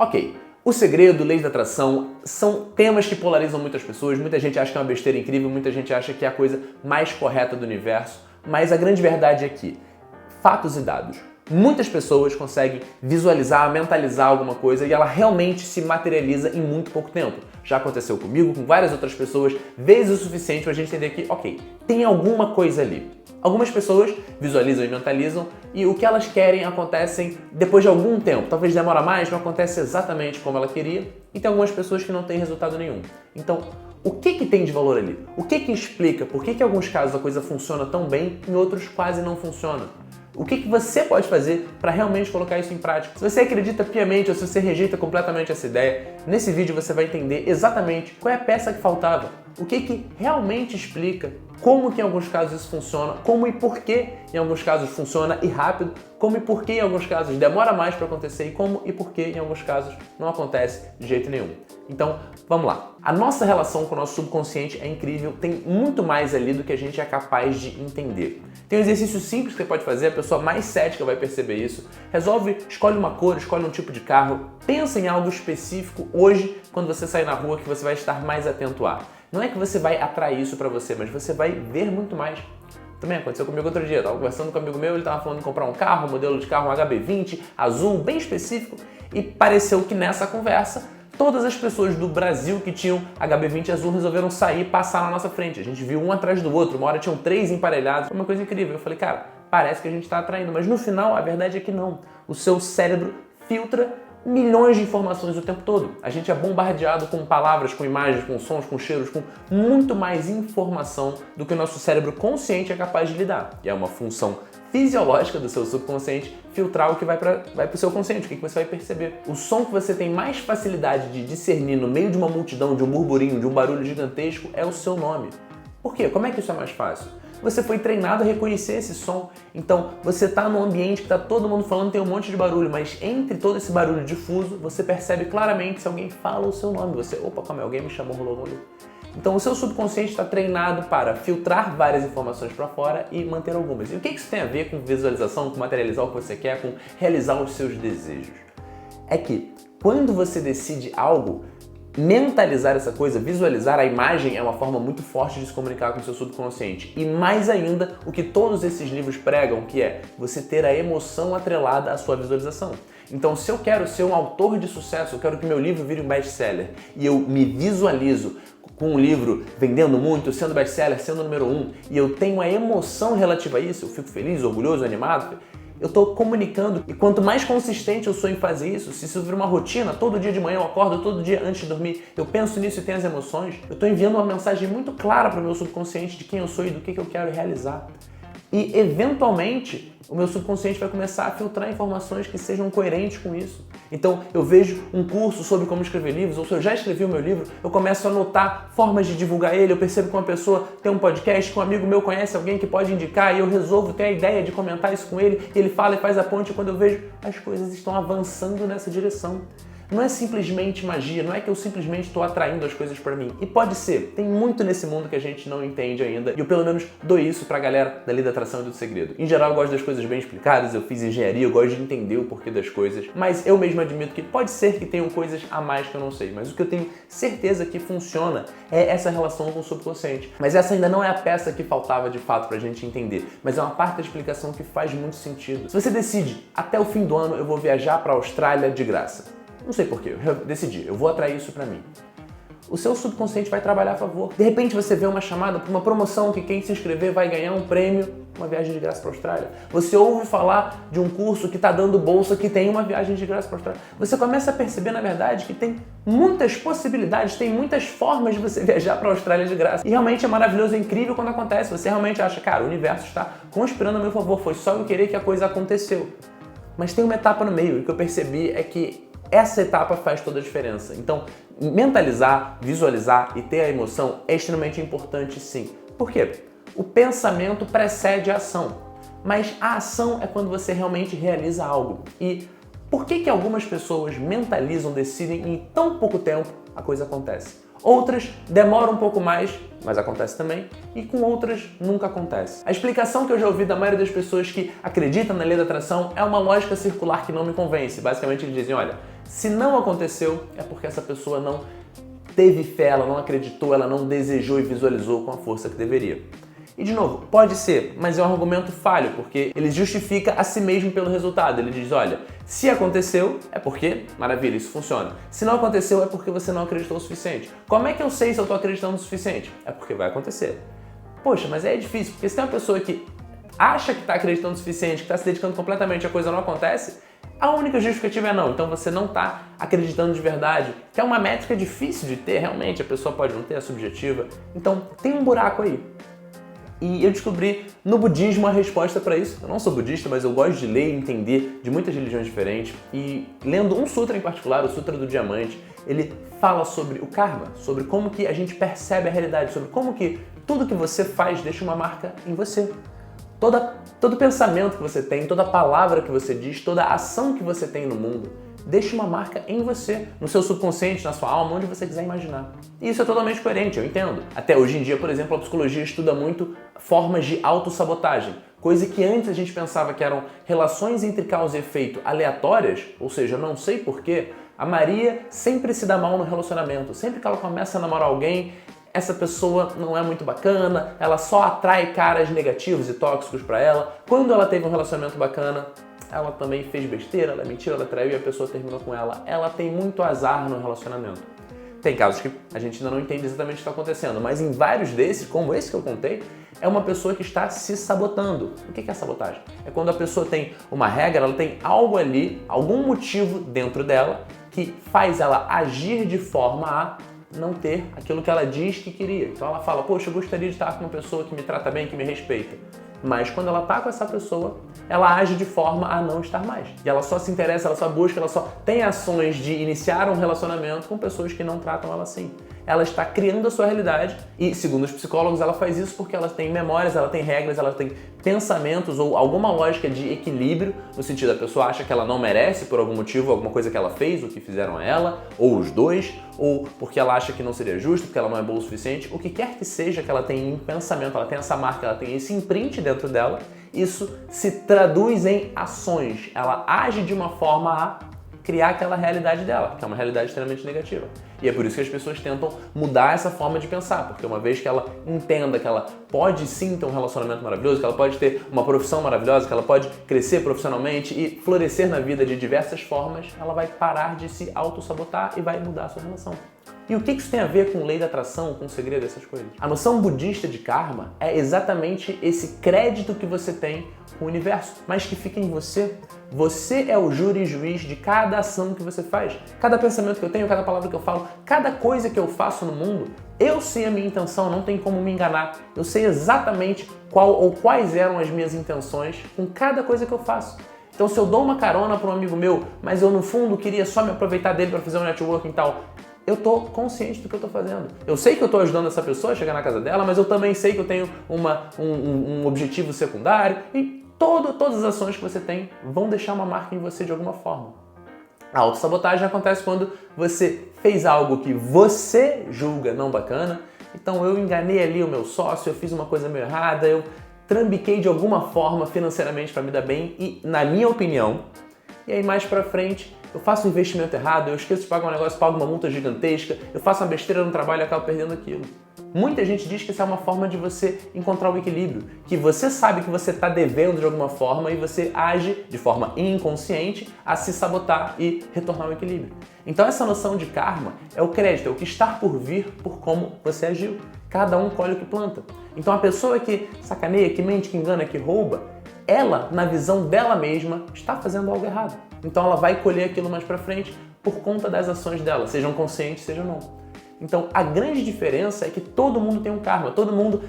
Ok, o segredo, leis da atração, são temas que polarizam muitas pessoas, muita gente acha que é uma besteira incrível, muita gente acha que é a coisa mais correta do universo, mas a grande verdade é que, fatos e dados, muitas pessoas conseguem visualizar, mentalizar alguma coisa e ela realmente se materializa em muito pouco tempo. Já aconteceu comigo, com várias outras pessoas, vezes o suficiente para a gente entender que, ok, tem alguma coisa ali. Algumas pessoas visualizam e mentalizam e o que elas querem acontecem depois de algum tempo. Talvez demora mais, não acontece exatamente como ela queria. E tem algumas pessoas que não têm resultado nenhum. Então, o que tem de valor ali? O que explica por que em alguns casos a coisa funciona tão bem e em outros quase não funciona? O que você pode fazer para realmente colocar isso em prática? Se você acredita piamente ou se você rejeita completamente essa ideia, nesse vídeo você vai entender exatamente qual é a peça que faltava, o que realmente explica, como que em alguns casos isso funciona, como e por que em alguns casos funciona e rápido, como e por que em alguns casos demora mais para acontecer e como e por que em alguns casos não acontece de jeito nenhum. Então, vamos lá. A nossa relação com o nosso subconsciente é incrível, tem muito mais ali do que a gente é capaz de entender. Tem um exercício simples que você pode fazer, a pessoa mais cética vai perceber isso. Escolhe uma cor, escolhe um tipo de carro, pensa em algo específico hoje, quando você sair na rua, que você vai estar mais atento a. Não é que você vai atrair isso para você, mas você vai ver muito mais. Também aconteceu comigo outro dia, eu estava conversando com um amigo meu, ele estava falando de comprar um carro, um modelo de carro, um HB20, azul, bem específico, e pareceu que nessa conversa, todas as pessoas do Brasil que tinham HB20 azul resolveram sair e passar na nossa frente. A gente viu um atrás do outro, uma hora tinham 3 emparelhados, foi uma coisa incrível. Eu falei, cara, parece que a gente está atraindo, mas no final a verdade é que não. O seu cérebro filtra milhões de informações o tempo todo. A gente é bombardeado com palavras, com imagens, com sons, com cheiros, com muito mais informação do que o nosso cérebro consciente é capaz de lidar. E é uma função fisiológica do seu subconsciente filtrar o que vai para o seu consciente, o que você vai perceber. O som que você tem mais facilidade de discernir no meio de uma multidão, de um burburinho, de um barulho gigantesco, é o seu nome. Por quê? Como é que isso é mais fácil? Você foi treinado a reconhecer esse som. Então, você está num ambiente que está todo mundo falando, tem um monte de barulho, mas entre todo esse barulho difuso, você percebe claramente se alguém fala o seu nome. Você, opa, calma aí, alguém me chamou, rolou. Então, o seu subconsciente está treinado para filtrar várias informações para fora e manter algumas. E o que isso tem a ver com visualização, com materializar o que você quer, com realizar os seus desejos? É que, quando você decide algo, mentalizar essa coisa, visualizar a imagem é uma forma muito forte de se comunicar com o seu subconsciente. E mais ainda, o que todos esses livros pregam, que é você ter a emoção atrelada à sua visualização. Então, se eu quero ser um autor de sucesso, eu quero que meu livro vire um best-seller, e eu me visualizo com um livro vendendo muito, sendo best-seller, sendo o número 1, e eu tenho a emoção relativa a isso, eu fico feliz, orgulhoso, animado, eu estou comunicando, e quanto mais consistente eu sou em fazer isso, se isso vira uma rotina, todo dia de manhã eu acordo, todo dia antes de dormir, eu penso nisso e tenho as emoções, eu estou enviando uma mensagem muito clara para o meu subconsciente de quem eu sou e do que eu quero realizar. E, eventualmente, o meu subconsciente vai começar a filtrar informações que sejam coerentes com isso. Então, eu vejo um curso sobre como escrever livros, ou se eu já escrevi o meu livro, eu começo a anotar formas de divulgar ele, eu percebo que uma pessoa tem um podcast, que um amigo meu conhece alguém que pode indicar, e eu resolvo ter a ideia de comentar isso com ele, e ele fala e faz a ponte, e quando eu vejo, as coisas estão avançando nessa direção. Não é simplesmente magia, não é que eu simplesmente estou atraindo as coisas para mim. E pode ser, tem muito nesse mundo que a gente não entende ainda, e eu pelo menos dou isso pra galera da Lei da Atração e do Segredo. Em geral eu gosto das coisas bem explicadas, eu fiz engenharia, eu gosto de entender o porquê das coisas, mas eu mesmo admito que pode ser que tenham coisas a mais que eu não sei, mas o que eu tenho certeza que funciona é essa relação com o subconsciente. Mas essa ainda não é a peça que faltava de fato pra gente entender, mas é uma parte da explicação que faz muito sentido. Se você decide, até o fim do ano eu vou viajar pra Austrália de graça. Não sei porquê, eu decidi, eu vou atrair isso pra mim. O seu subconsciente vai trabalhar a favor. De repente você vê uma chamada para uma promoção que quem se inscrever vai ganhar um prêmio, uma viagem de graça para a Austrália. Você ouve falar de um curso que está dando bolsa que tem uma viagem de graça para a Austrália. Você começa a perceber, na verdade, que tem muitas possibilidades, tem muitas formas de você viajar para a Austrália de graça. E realmente é maravilhoso, é incrível quando acontece. Você realmente acha, cara, o universo está conspirando a meu favor, foi só eu querer que a coisa aconteceu. Mas tem uma etapa no meio, e o que eu percebi é que essa etapa faz toda a diferença. Então, mentalizar, visualizar e ter a emoção é extremamente importante, sim. Por quê? O pensamento precede a ação, mas a ação é quando você realmente realiza algo. E por que algumas pessoas mentalizam, decidem e em tão pouco tempo a coisa acontece? Outras demoram um pouco mais, mas acontece também, e com outras nunca acontece. A explicação que eu já ouvi da maioria das pessoas que acreditam na lei da atração é uma lógica circular que não me convence. Basicamente eles dizem, olha, Se não aconteceu, é porque essa pessoa não teve fé, ela não acreditou, ela não desejou e visualizou com a força que deveria. E de novo, pode ser, mas é um argumento falho, porque ele justifica a si mesmo pelo resultado. Ele diz, olha, se aconteceu, é porque, maravilha, isso funciona. Se não aconteceu, é porque você não acreditou o suficiente. Como é que eu sei se eu estou acreditando o suficiente? É porque vai acontecer. Poxa, mas é difícil, porque se tem uma pessoa que acha que está acreditando o suficiente, que está se dedicando completamente e a coisa não acontece, a única justificativa é não. Então você não está acreditando de verdade, que é uma métrica difícil de ter, realmente, a pessoa pode não ter, é subjetiva. Então tem um buraco aí. E eu descobri no budismo a resposta para isso. Eu não sou budista, mas eu gosto de ler e entender de muitas religiões diferentes. E lendo um sutra em particular, o Sutra do Diamante, ele fala sobre o karma, sobre como que a gente percebe a realidade, sobre como que tudo que você faz deixa uma marca em você. Todo pensamento que você tem, toda palavra que você diz, toda ação que você tem no mundo, deixa uma marca em você, no seu subconsciente, na sua alma, onde você quiser imaginar. E isso é totalmente coerente, eu entendo. Até hoje em dia, por exemplo, a psicologia estuda muito formas de autossabotagem, coisa que antes a gente pensava que eram relações entre causa e efeito aleatórias, ou seja, não sei porquê, a Maria sempre se dá mal no relacionamento, sempre que ela começa a namorar alguém, essa pessoa não é muito bacana, ela só atrai caras negativos e tóxicos para ela. Quando ela teve um relacionamento bacana, ela também fez besteira, ela mentiu, ela traiu e a pessoa terminou com ela. Ela tem muito azar no relacionamento. Tem casos que a gente ainda não entende exatamente o que está acontecendo, mas em vários desses, como esse que eu contei, é uma pessoa que está se sabotando. O que é sabotagem? É quando a pessoa tem uma regra, ela tem algo ali, algum motivo dentro dela que faz ela agir de forma a não ter aquilo que ela diz que queria. Então ela fala, poxa, eu gostaria de estar com uma pessoa que me trata bem, que me respeita. Mas quando ela está com essa pessoa, ela age de forma a não estar mais. E ela só se interessa, ela só busca, ela só tem ações de iniciar um relacionamento com pessoas que não tratam ela assim. Ela está criando a sua realidade e, segundo os psicólogos, ela faz isso porque ela tem memórias, ela tem regras, ela tem pensamentos ou alguma lógica de equilíbrio, no sentido da pessoa acha que ela não merece por algum motivo, alguma coisa que ela fez, o que fizeram a ela, ou os dois, ou porque ela acha que não seria justo, porque ela não é boa o suficiente, o que quer que seja que ela tem em pensamento, ela tem essa marca, ela tem esse imprint dentro dela, isso se traduz em ações. Ela age de uma forma a criar aquela realidade dela, que é uma realidade extremamente negativa. E é por isso que as pessoas tentam mudar essa forma de pensar, porque uma vez que ela entenda que ela pode sim ter um relacionamento maravilhoso, que ela pode ter uma profissão maravilhosa, que ela pode crescer profissionalmente e florescer na vida de diversas formas, ela vai parar de se auto-sabotar e vai mudar a sua relação. E o que isso tem a ver com lei da atração, com o segredo dessas coisas? A noção budista de karma é exatamente esse crédito que você tem com o universo, mas que fica em você. Você é o júri e juiz de cada ação que você faz. Cada pensamento que eu tenho, cada palavra que eu falo, cada coisa que eu faço no mundo, eu sei a minha intenção, não tem como me enganar. Eu sei exatamente qual ou quais eram as minhas intenções com cada coisa que eu faço. Então, se eu dou uma carona para um amigo meu, mas eu no fundo queria só me aproveitar dele para fazer um networking e tal, eu tô consciente do que eu tô fazendo. Eu sei que eu tô ajudando essa pessoa a chegar na casa dela, mas eu também sei que eu tenho um objetivo secundário e todas as ações que você tem vão deixar uma marca em você de alguma forma. A autossabotagem acontece quando você fez algo que você julga não bacana, então eu enganei ali o meu sócio, eu fiz uma coisa meio errada, eu trambiquei de alguma forma financeiramente para me dar bem e, na minha opinião, e aí mais pra frente, eu faço um investimento errado, eu esqueço de pagar um negócio, pago uma multa gigantesca, eu faço uma besteira no trabalho e acabo perdendo aquilo. Muita gente diz que isso é uma forma de você encontrar o equilíbrio, que você sabe que você está devendo de alguma forma e você age de forma inconsciente a se sabotar e retornar ao equilíbrio. Então essa noção de karma é o crédito, é o que está por vir por como você agiu. Cada um colhe o que planta. Então a pessoa que sacaneia, que mente, que engana, que rouba, ela, na visão dela mesma, está fazendo algo errado. Então ela vai colher aquilo mais pra frente por conta das ações dela, sejam conscientes, sejam não. Então a grande diferença é que todo mundo tem um karma, todo mundo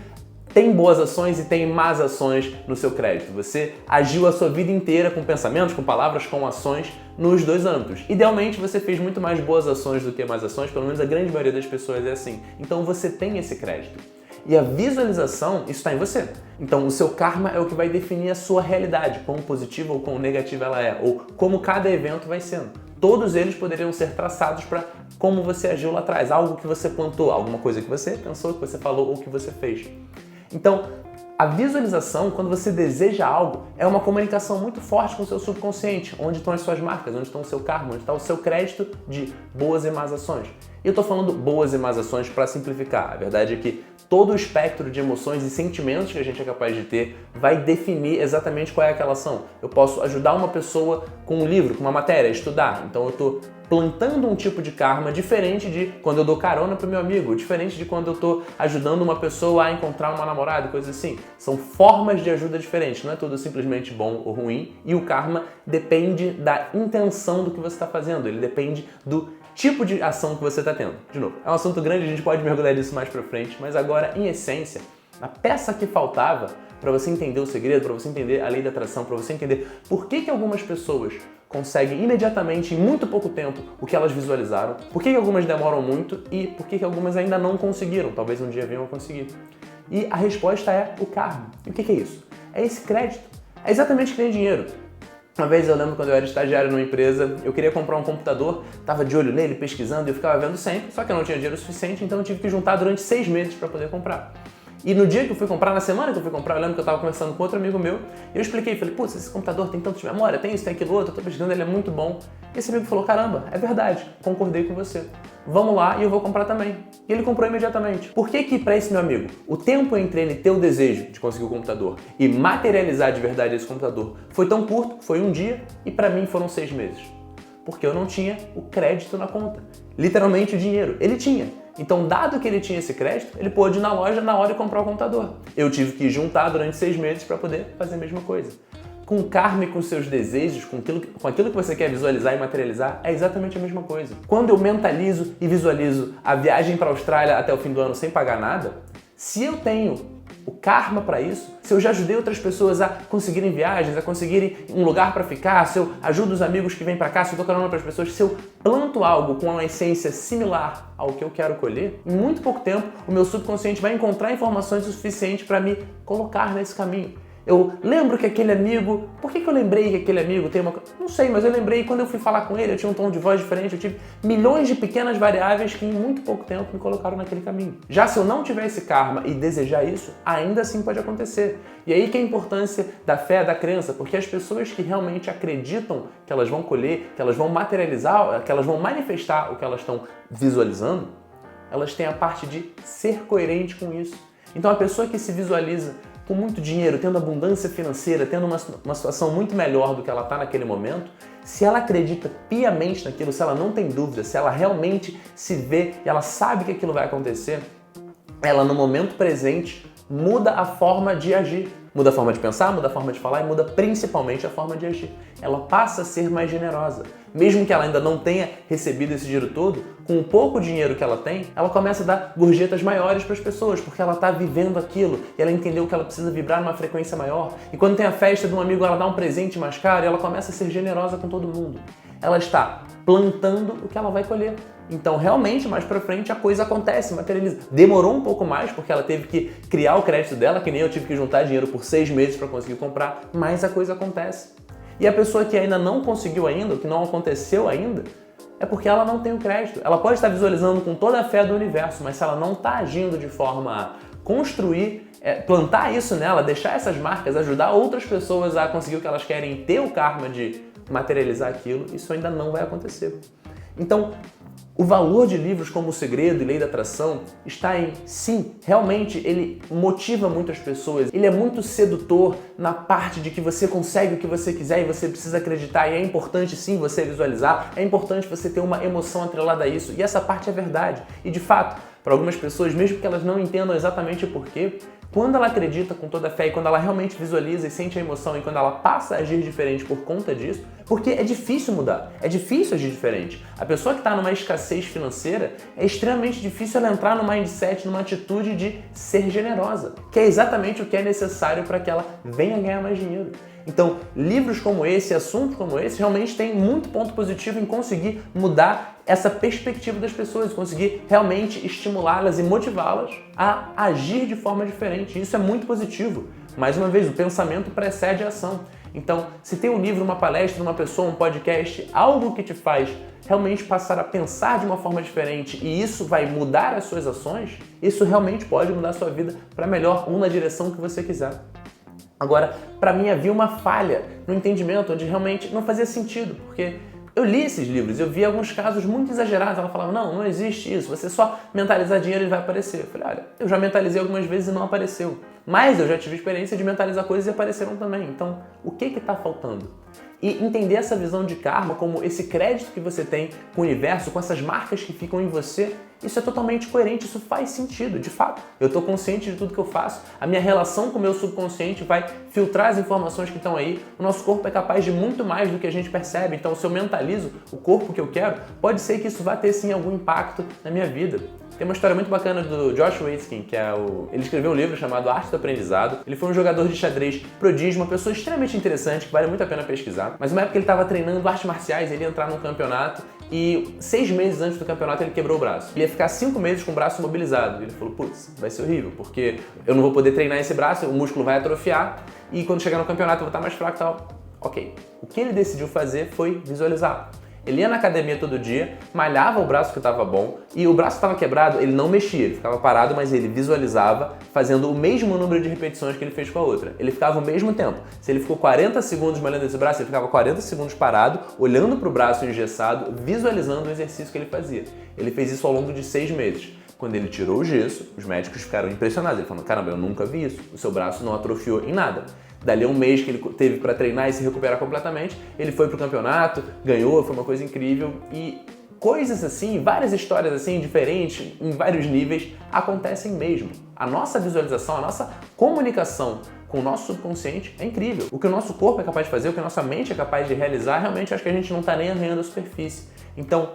tem boas ações e tem más ações no seu crédito. Você agiu a sua vida inteira com pensamentos, com palavras, com ações nos dois âmbitos. Idealmente você fez muito mais boas ações do que más ações, pelo menos a grande maioria das pessoas é assim. Então você tem esse crédito. E a visualização, isso está em você. Então o seu karma é o que vai definir a sua realidade, quão positiva ou quão negativa ela é, ou como cada evento vai sendo. Todos eles poderiam ser traçados para como você agiu lá atrás, algo que você plantou, alguma coisa que você pensou, que você falou ou que você fez. Então, A visualização, quando você deseja algo, é uma comunicação muito forte com o seu subconsciente, onde estão as suas marcas, onde está o seu karma, onde está o seu crédito de boas e más ações. E eu estou falando boas e más ações para simplificar. A verdade é que todo o espectro de emoções e sentimentos que a gente é capaz de ter vai definir exatamente qual é aquela ação. Eu posso ajudar uma pessoa com um livro, com uma matéria, a estudar. Então eu estou plantando um tipo de karma diferente de quando eu dou carona para o meu amigo, diferente de quando eu estou ajudando uma pessoa a encontrar uma namorada, coisa assim. São formas de ajuda diferentes, não é tudo simplesmente bom ou ruim. E o karma depende da intenção do que você está fazendo, ele depende do tipo de ação que você está tendo. De novo, é um assunto grande, a gente pode mergulhar nisso mais pra frente, mas agora, em essência, a peça que faltava para você entender o segredo, para você entender a lei da atração, para você entender por que algumas pessoas conseguem imediatamente, em muito pouco tempo, o que elas visualizaram, por que algumas demoram muito e por que algumas ainda não conseguiram, talvez um dia venham a conseguir. E a resposta é o karma. E o que é isso? É esse crédito. É exatamente que nem dinheiro. Uma vez eu lembro quando eu era estagiário numa empresa, eu queria comprar um computador, estava de olho nele, pesquisando e eu ficava vendo sempre, só que eu não tinha dinheiro suficiente, então eu tive que juntar durante 6 meses para poder comprar. E no dia que eu fui comprar, na semana que eu fui comprar, eu lembro que eu estava conversando com outro amigo meu, e eu expliquei, falei, putz, esse computador tem tanto de memória, tem isso, tem aquilo outro, eu tô pesquisando, ele é muito bom. E esse amigo falou, caramba, é verdade, concordei com você. Vamos lá e eu vou comprar também. E ele comprou imediatamente. Por que para esse meu amigo, o tempo entre ele ter o desejo de conseguir o computador e materializar de verdade esse computador foi tão curto, foi um dia, e para mim foram 6 meses? Porque eu não tinha o crédito na conta. Literalmente o dinheiro. Ele tinha. Então, dado que ele tinha esse crédito, ele pôde ir na loja na hora e comprar o computador. Eu tive que juntar durante 6 meses para poder fazer a mesma coisa. Com o karma e com seus desejos, com aquilo que você quer visualizar e materializar, é exatamente a mesma coisa. Quando eu mentalizo e visualizo a viagem para a Austrália até o fim do ano sem pagar nada, se eu tenho o karma para isso, se eu já ajudei outras pessoas a conseguirem viagens, a conseguirem um lugar para ficar, se eu ajudo os amigos que vêm para cá, se eu dou carona para as pessoas, se eu planto algo com uma essência similar ao que eu quero colher, em muito pouco tempo o meu subconsciente vai encontrar informações o suficiente para me colocar nesse caminho. Eu lembro que aquele amigo... Por que eu lembrei que aquele amigo tem uma... Não sei, mas eu lembrei quando eu fui falar com ele, eu tinha um tom de voz diferente, eu tive milhões de pequenas variáveis que em muito pouco tempo me colocaram naquele caminho. Já se eu não tiver esse karma e desejar isso, ainda assim pode acontecer. E aí que é a importância da fé, da crença, porque as pessoas que realmente acreditam que elas vão colher, que elas vão materializar, que elas vão manifestar o que elas estão visualizando, elas têm a parte de ser coerente com isso. Então a pessoa que se visualiza com muito dinheiro, tendo abundância financeira, tendo uma situação muito melhor do que ela está naquele momento, se ela acredita piamente naquilo, se ela não tem dúvida, se ela realmente se vê e ela sabe que aquilo vai acontecer, ela no momento presente muda a forma de agir. Muda a forma de pensar, muda a forma de falar e muda principalmente a forma de agir. Ela passa a ser mais generosa. Mesmo que ela ainda não tenha recebido esse dinheiro todo, com o pouco dinheiro que ela tem, ela começa a dar gorjetas maiores para as pessoas, porque ela está vivendo aquilo e ela entendeu que ela precisa vibrar numa frequência maior. E quando tem a festa de um amigo, ela dá um presente mais caro e ela começa a ser generosa com todo mundo. Ela está plantando o que ela vai colher. Então, realmente, mais pra frente, a coisa acontece, materializa. Demorou um pouco mais, porque ela teve que criar o crédito dela, que nem eu tive que juntar dinheiro por 6 meses para conseguir comprar, mas a coisa acontece. E a pessoa que ainda não conseguiu ainda, o que não aconteceu ainda, é porque ela não tem o crédito. Ela pode estar visualizando com toda a fé do universo, mas se ela não está agindo de forma a construir, plantar isso nela, deixar essas marcas, ajudar outras pessoas a conseguir o que elas querem, ter o karma de materializar aquilo, isso ainda não vai acontecer. Então, o valor de livros como O Segredo e Lei da Atração está em, sim, realmente ele motiva muitas pessoas, ele é muito sedutor na parte de que você consegue o que você quiser e você precisa acreditar, e é importante sim você visualizar, é importante você ter uma emoção atrelada a isso, e essa parte é verdade. E de fato, para algumas pessoas, mesmo que elas não entendam exatamente o porquê, quando ela acredita com toda a fé e quando ela realmente visualiza e sente a emoção e quando ela passa a agir diferente por conta disso, porque é difícil mudar, é difícil agir diferente. A pessoa que está numa escassez financeira, é extremamente difícil ela entrar no mindset, numa atitude de ser generosa, que é exatamente o que é necessário para que ela venha ganhar mais dinheiro. Então, livros como esse, assuntos como esse, realmente têm muito ponto positivo em conseguir mudar essa perspectiva das pessoas, conseguir realmente estimulá-las e motivá-las a agir de forma diferente. Isso é muito positivo. Mais uma vez, o pensamento precede a ação. Então, se tem um livro, uma palestra, uma pessoa, um podcast, algo que te faz realmente passar a pensar de uma forma diferente e isso vai mudar as suas ações, isso realmente pode mudar a sua vida para melhor ou na direção que você quiser. Agora, para mim havia uma falha no entendimento onde realmente não fazia sentido, porque eu li esses livros, eu vi alguns casos muito exagerados. Ela falava, não existe isso, você só mentalizar dinheiro ele vai aparecer. Eu falei, olha, eu já mentalizei algumas vezes e não apareceu. Mas eu já tive experiência de mentalizar coisas e apareceram também. Então, o que está faltando? E entender essa visão de karma como esse crédito que você tem com o universo, com essas marcas que ficam em você, isso é totalmente coerente, isso faz sentido, de fato. Eu estou consciente de tudo que eu faço, a minha relação com o meu subconsciente vai filtrar as informações que estão aí, o nosso corpo é capaz de muito mais do que a gente percebe, então se eu mentalizo o corpo que eu quero, pode ser que isso vá ter sim algum impacto na minha vida. Tem uma história muito bacana do Josh Waitzkin, que ele escreveu um livro chamado Arte do Aprendizado. Ele foi um jogador de xadrez prodígio, uma pessoa extremamente interessante, que vale muito a pena pesquisar. Mas uma época ele estava treinando artes marciais, ele ia entrar num campeonato e 6 meses antes do campeonato ele quebrou o braço. Ele ia ficar 5 meses com o braço imobilizado. E ele falou, putz, vai ser horrível, porque eu não vou poder treinar esse braço, o músculo vai atrofiar e quando chegar no campeonato eu vou estar mais fraco e tal. Ok. O que ele decidiu fazer foi visualizar. Ele ia na academia todo dia, malhava o braço que estava bom e o braço que estava quebrado, ele não mexia, ele ficava parado, mas ele visualizava fazendo o mesmo número de repetições que ele fez com a outra. Ele ficava o mesmo tempo. Se ele ficou 40 segundos malhando esse braço, ele ficava 40 segundos parado, olhando para o braço engessado, visualizando o exercício que ele fazia. Ele fez isso ao longo de 6 meses. Quando ele tirou o gesso, os médicos ficaram impressionados. Ele falou, caramba, eu nunca vi isso. O seu braço não atrofiou em nada. Dali a um mês que ele teve para treinar e se recuperar completamente, ele foi pro campeonato, ganhou, foi uma coisa incrível. E coisas assim, várias histórias assim, diferentes, em vários níveis, acontecem mesmo. A nossa visualização, a nossa comunicação com o nosso subconsciente é incrível. O que o nosso corpo é capaz de fazer, o que a nossa mente é capaz de realizar, realmente acho que a gente não está nem arranhando a superfície. Então,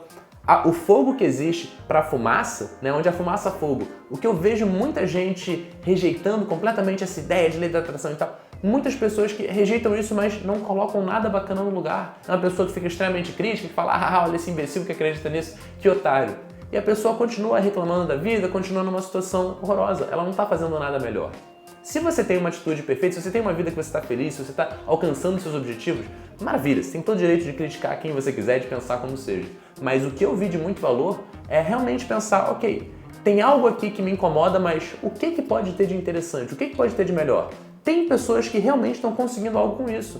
o fogo que existe para a fumaça, né, onde a fumaça é fogo, o que eu vejo muita gente rejeitando completamente essa ideia de lei da atração e tal, muitas pessoas que rejeitam isso, mas não colocam nada bacana no lugar. É uma pessoa que fica extremamente crítica, que fala, olha esse imbecil que acredita nisso, que otário. E a pessoa continua reclamando da vida, continua numa situação horrorosa, ela não está fazendo nada melhor. Se você tem uma atitude perfeita, se você tem uma vida que você está feliz, se você está alcançando seus objetivos, maravilha, você tem todo o direito de criticar quem você quiser, de pensar como seja. Mas o que eu vi de muito valor é realmente pensar, ok, tem algo aqui que me incomoda, mas o que pode ter de interessante? O que pode ter de melhor? Tem pessoas que realmente estão conseguindo algo com isso.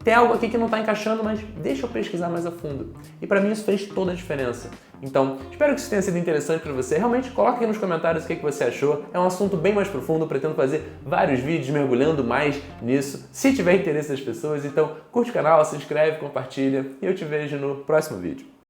Tem algo aqui que não está encaixando, mas deixa eu pesquisar mais a fundo. E para mim isso fez toda a diferença. Então, espero que isso tenha sido interessante para você. Realmente, coloque aqui nos comentários o que você achou. É um assunto bem mais profundo, eu pretendo fazer vários vídeos mergulhando mais nisso, se tiver interesse das pessoas. Então, curte o canal, se inscreve, compartilha e eu te vejo no próximo vídeo.